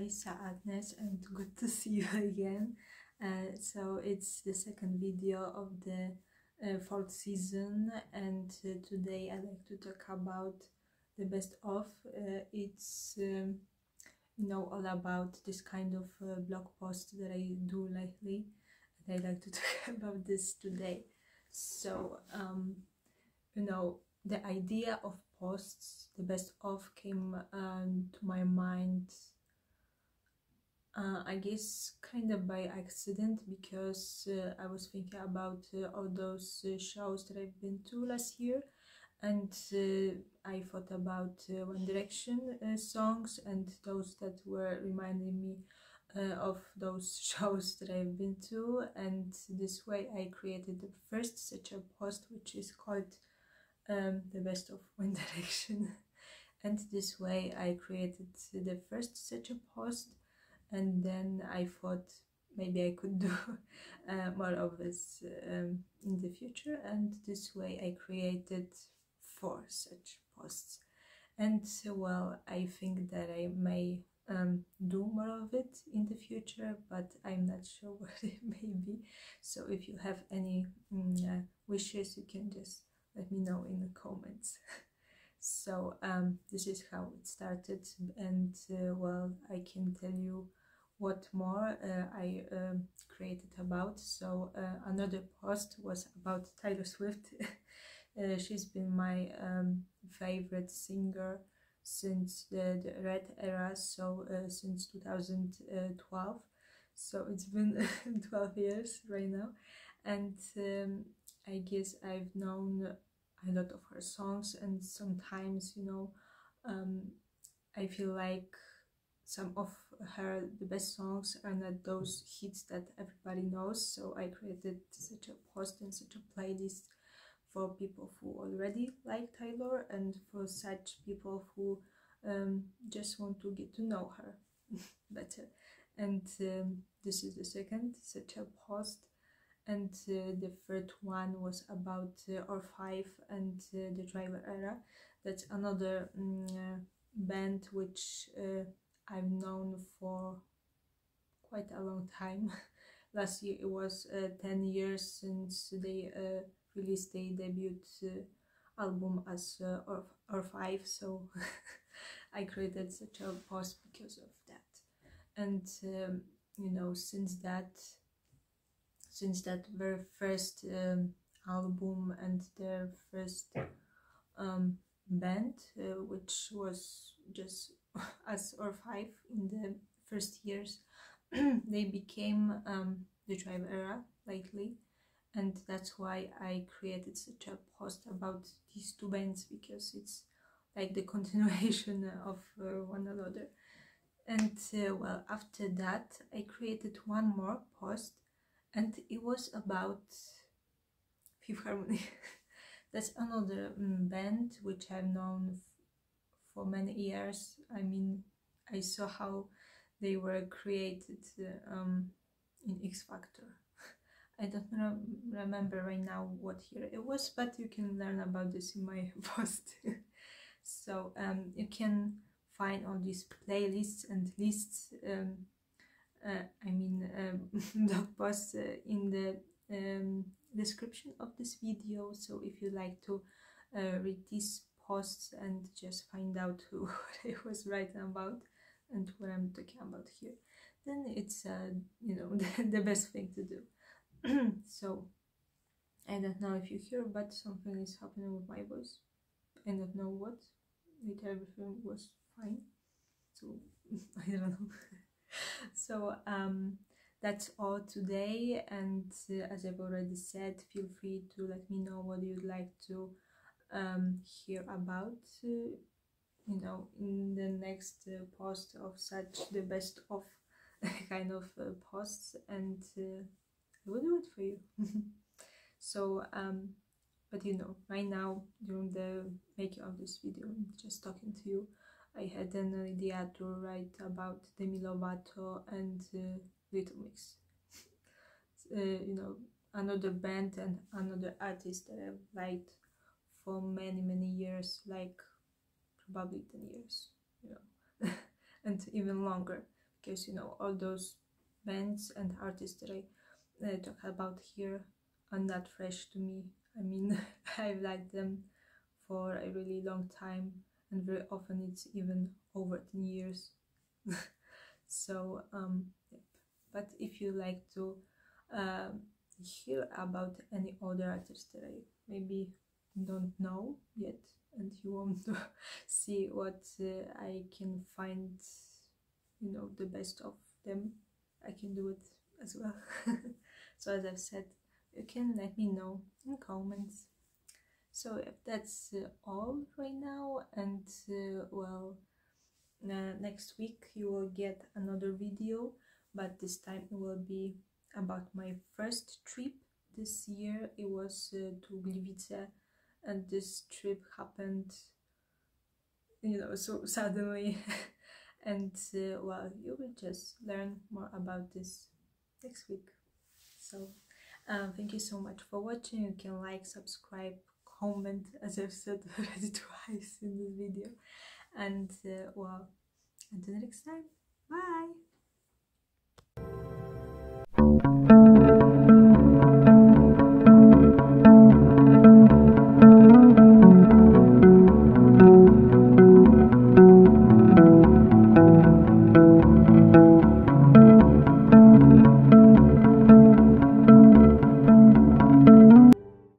Alisa Agnes, and good to see you again. So it's the second video of the fourth season, and today I'd like to talk about the best of. It's all about this kind of blog post that I do lately, and I'd like to talk about this today. So the idea of posts, the best of, came to my mind, I guess kind of by accident, because I was thinking about all those shows that I've been to last year, and I thought about One Direction songs and those that were reminding me of those shows that I've been to, and this way I created the first such a post, which is called the best of One Direction. And this way I created the first such a post, and then I thought maybe I could do more of this in the future, and this way I created 4 such posts. And well, I think that I may do more of it in the future, but I'm not sure what it may be. So if you have any wishes, you can just let me know in the comments. So this is how it started, and well, I can tell you what more I created about. So another post was about Taylor Swift. She's been my favorite singer since the Red era, so since 2012. So it's been 12 years right now, and I guess I've known a lot of her songs, and sometimes I feel like some of the best songs are not those hits that everybody knows. So I created such a post and such a playlist for people who already like Taylor, and for such people who just want to get to know her better. And this is the second such a post. And the third one was about R5 and the Driver era. That's another band which I've known for quite a long time. Last year it was 10 years since they released their debut album as R5, so I created such a post because of that. And since that very first album and their first band, which was just as R5 in the first years, they became the Drive era lately, and that's why I created such a post about these 2 bands, because it's like the continuation of one another. And well, after that I created one more post, and it was about Fifth Harmony. That's another band which I've known for many years. I mean, I saw how they were created in X Factor. I don't remember right now what year it was, but you can learn about this in my post. So you can find all these playlists and lists, blog posts in the description of this video. So if you like to read these posts and just find out what I was writing about and what I'm talking about here, then it's the best thing to do. So I don't know if you hear, but something is happening with my voice. I don't know what. Later everything was fine, so I don't know. So that's all today, and as I've already said, feel free to let me know what you'd like to hear about in the next post of such the best of kind of posts, and I will do it for you. So but right now, during the making of this video, just talking to you, I had an idea to write about Demi Lovato and Little Mix. Another band and another artist that I've liked for many years, like probably 10 years, and even longer, because you know all those bands and artists that I talk about here are not fresh to me. I mean, I've liked them for a really long time, and very often it's even over 10 years. So yep. But if you like to hear about any other artists that I maybe don't know yet, and you want to see what I can find, you know, the best of them, I can do it as well. So as I've said, you can let me know in comments. So if that's all right now, and well, next week you will get another video, but this time it will be about my first trip this year. It was to Gliwice, and this trip happened, you know, so suddenly. And well, you will just learn more about this next week. So thank you so much for watching. You can like, subscribe, comment, as I've said already twice in this video, and well, until next time, bye.